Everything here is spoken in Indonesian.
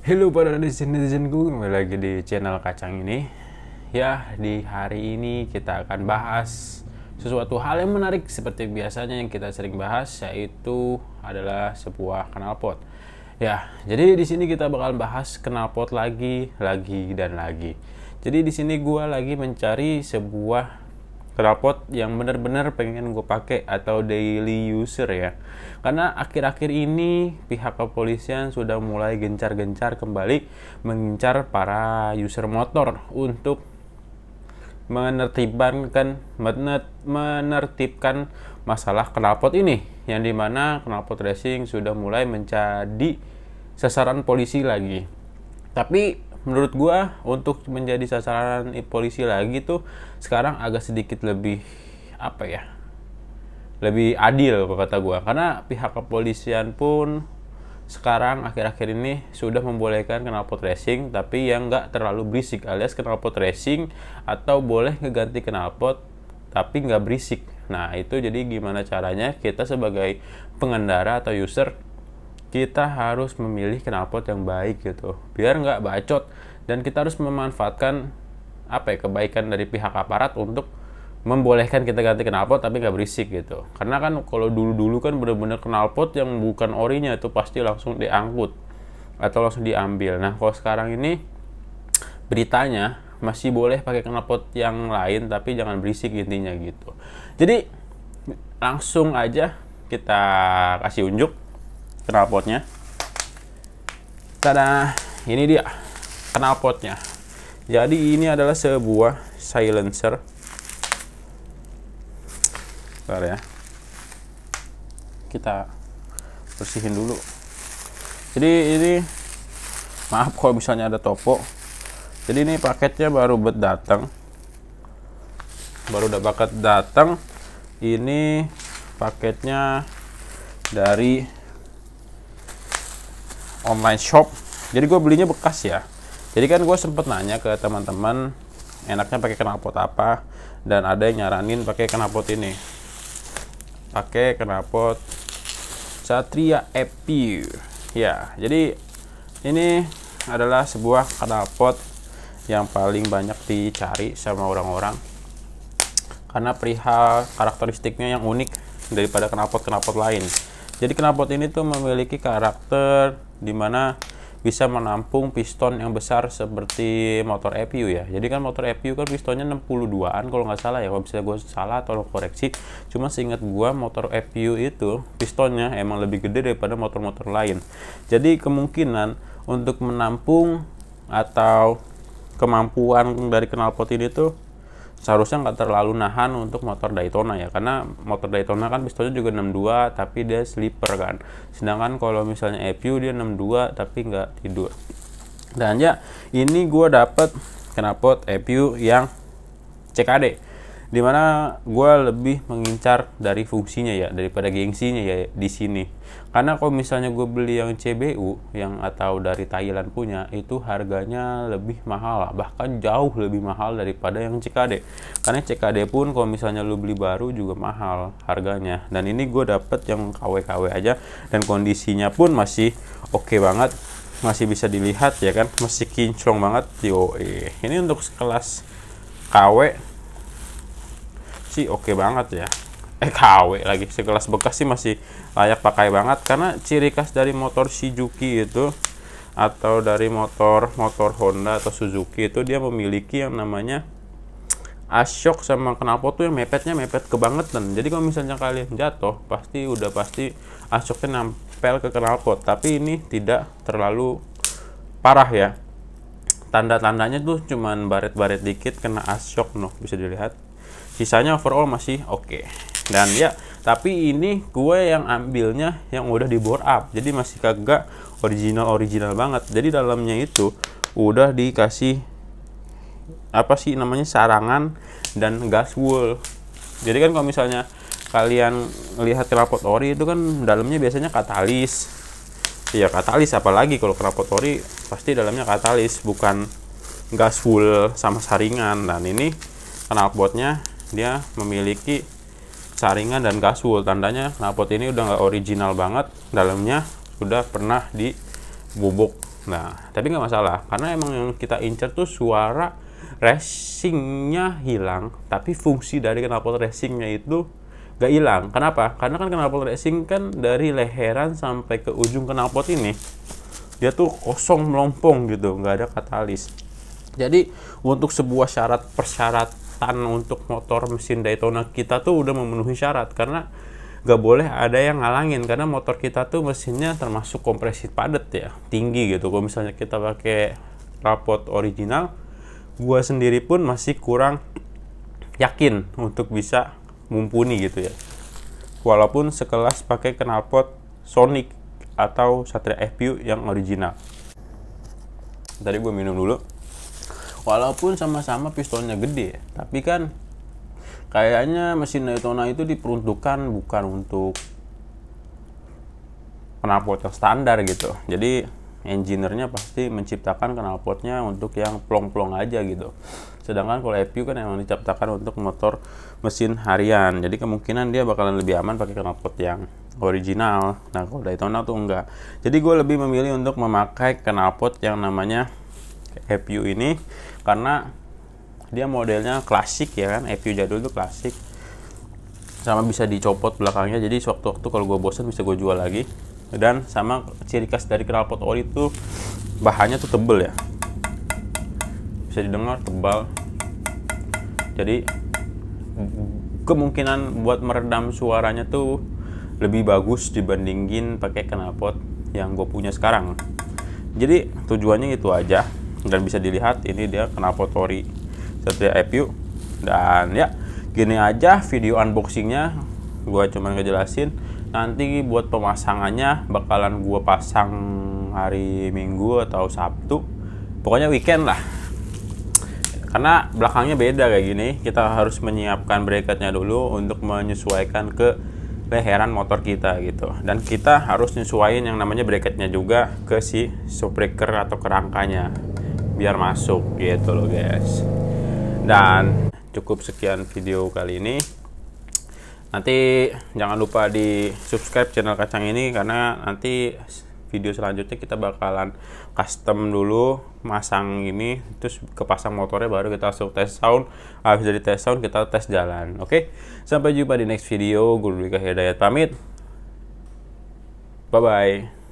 Halo para netizen-netizenku, kembali lagi di channel Kacang ini. Ya, di hari ini kita akan bahas sesuatu hal yang menarik seperti biasanya yang kita sering bahas, yaitu adalah sebuah knalpot. Ya, jadi di sini kita bakal bahas knalpot lagi dan lagi. Jadi di sini gue lagi mencari sebuah knalpot yang benar-benar pengen gue pakai atau daily user ya, karena akhir-akhir ini pihak kepolisian sudah mulai gencar-gencar kembali mengincar para user motor untuk menertibkan masalah knalpot ini, yang dimana knalpot racing sudah mulai menjadi sasaran polisi lagi. Tapi menurut gua untuk menjadi sasaran polisi lagi tuh sekarang agak sedikit lebih lebih adil kalau kata gua, karena pihak kepolisian pun sekarang akhir-akhir ini sudah membolehkan knalpot racing tapi yang nggak terlalu berisik, alias knalpot racing atau boleh ngeganti knalpot tapi nggak berisik. Nah itu jadi gimana caranya kita sebagai pengendara atau user, kita harus memilih knalpot yang baik gitu, biar nggak bacot, dan kita harus memanfaatkan kebaikan dari pihak aparat untuk membolehkan kita ganti knalpot tapi nggak berisik gitu. Karena kan kalau dulu kan bener-bener knalpot yang bukan orinya itu pasti langsung diangkut atau langsung diambil. Nah kalau sekarang ini beritanya masih boleh pakai knalpot yang lain tapi jangan berisik intinya gitu. Jadi langsung aja kita kasih unjuk knalpotnya. Tada, ini dia knalpotnya. Jadi ini adalah sebuah silencer. Bentar ya, kita bersihin dulu. Jadi ini, maaf kalau misalnya ada topo. Jadi ini paketnya baru datang, Ini paketnya dari online shop. Jadi gue belinya bekas ya. Jadi kan gue sempet nanya ke teman-teman enaknya pakai knalpot apa, dan ada yang nyaranin pakai knalpot ini, pakai knalpot Satria EPU ya. Jadi ini adalah sebuah knalpot yang paling banyak dicari sama orang-orang karena perihal karakteristiknya yang unik daripada knalpot lain. Jadi knalpot ini tuh memiliki karakter dimana bisa menampung piston yang besar seperti motor EPU ya. Jadi kan motor EPU kan pistonnya 62an kalau nggak salah ya. Kalau misalnya gue salah tolong koreksi. Cuma seingat gue motor EPU itu pistonnya emang lebih gede daripada motor-motor lain. Jadi kemungkinan untuk menampung atau kemampuan dari knalpot ini tuh seharusnya nggak terlalu nahan untuk motor Daytona ya, karena motor Daytona kan pistonnya juga 62 tapi dia slipper kan, sedangkan kalau misalnya EPU dia 62 tapi nggak tidur. Dan ya ini gue dapet knalpot EPU yang CKD, dimana gue lebih mengincar dari fungsinya ya daripada gengsinya ya di sini. Karena kalau misalnya gue beli yang CBU yang atau dari Thailand punya, itu harganya lebih mahal, bahkan jauh lebih mahal daripada yang CKD. Karena CKD pun kalau misalnya lu beli baru juga mahal harganya. Dan ini gue dapet yang KW-KW aja, dan kondisinya pun masih oke banget, masih bisa dilihat ya kan, masih kinclong banget. Ini untuk kelas KW sih oke banget ya. KW lagi, sekelas bekas sih masih layak pakai banget, karena ciri khas dari motor Suzuki itu atau dari motor Honda atau Suzuki itu dia memiliki yang namanya ashock sama knalpot tuh yang mepet kebangetan. Jadi kalau misalnya kalian jatuh pasti ashocknya nempel ke knalpot, tapi ini tidak terlalu parah ya. Tanda-tandanya tuh cuman baret-baret dikit kena ashock bisa dilihat. Sisanya overall masih oke. Dan ya, tapi ini gue yang ambilnya yang udah di bore up, jadi masih kagak original banget. Jadi dalamnya itu udah dikasih sarangan dan gas wool. Jadi kan kalau misalnya kalian lihat knalpot ori itu kan dalamnya biasanya katalis ya, apalagi kalau knalpot ori pasti dalamnya katalis, bukan gas wool sama saringan. Dan ini knalpotnya dia memiliki saringan dan gas wool, tandanya knalpot ini udah nggak original banget, dalamnya sudah pernah dibubuk Nah, tapi nggak masalah, karena emang yang kita incer tuh suara racingnya hilang, tapi fungsi dari knalpot racingnya itu nggak hilang. Kenapa? Karena kan knalpot racing kan dari leheran sampai ke ujung knalpot ini, dia tuh kosong melompong gitu, nggak ada katalis. Jadi untuk sebuah persyaratan untuk motor mesin Daytona kita tuh udah memenuhi syarat, karena gak boleh ada yang ngalangin, karena motor kita tuh mesinnya termasuk kompresi padat ya, tinggi gitu. Kalau misalnya kita pakai knalpot original, gua sendiri pun masih kurang yakin untuk bisa mumpuni gitu ya, walaupun sekelas pakai knalpot Sonic atau Satria FPU yang original. Tadi gue minum dulu. Walaupun sama-sama pistonnya gede, tapi kan kayaknya mesin Daytona itu diperuntukkan bukan untuk knalpot yang standar gitu. Jadi engineer-nya pasti menciptakan knalpotnya untuk yang plong-plong aja gitu. Sedangkan kalau FPU kan emang diciptakan untuk motor mesin harian. Jadi kemungkinan dia bakalan lebih aman pakai knalpot yang original. Nah, kalau Daytona tuh enggak. Jadi gue lebih memilih untuk memakai knalpot yang namanya FPU ini, karena dia modelnya klasik ya kan, FPU jadul itu klasik, sama bisa dicopot belakangnya, jadi sewaktu-waktu kalau gue bosan bisa gue jual lagi. Dan sama ciri khas dari knalpot ori itu bahannya tuh tebel ya, bisa didengar tebal, jadi kemungkinan buat meredam suaranya tuh lebih bagus dibandingin pakai knalpot yang gue punya sekarang. Jadi tujuannya itu aja, dan bisa dilihat ini dia knalpot ori Satria FPU. Dan ya gini aja video unboxingnya, gue cuman ngejelasin. Nanti buat pemasangannya bakalan gue pasang hari Minggu atau Sabtu, pokoknya weekend lah, karena belakangnya beda kayak gini. Kita harus menyiapkan bracketnya dulu untuk menyesuaikan ke leheran motor kita gitu, dan kita harus nyesuaiin yang namanya bracketnya juga ke si shockbreaker atau kerangkanya biar masuk gitu loh guys. Dan cukup sekian video kali ini. Nanti jangan lupa di subscribe channel Kacang ini, karena nanti video selanjutnya kita bakalan custom dulu, masang ini, terus kepasang motornya, baru kita langsung tes sound. Habis dari tes sound kita tes jalan. Oke, sampai jumpa di next video. Gue Dwi Hidayat pamit. Bye bye.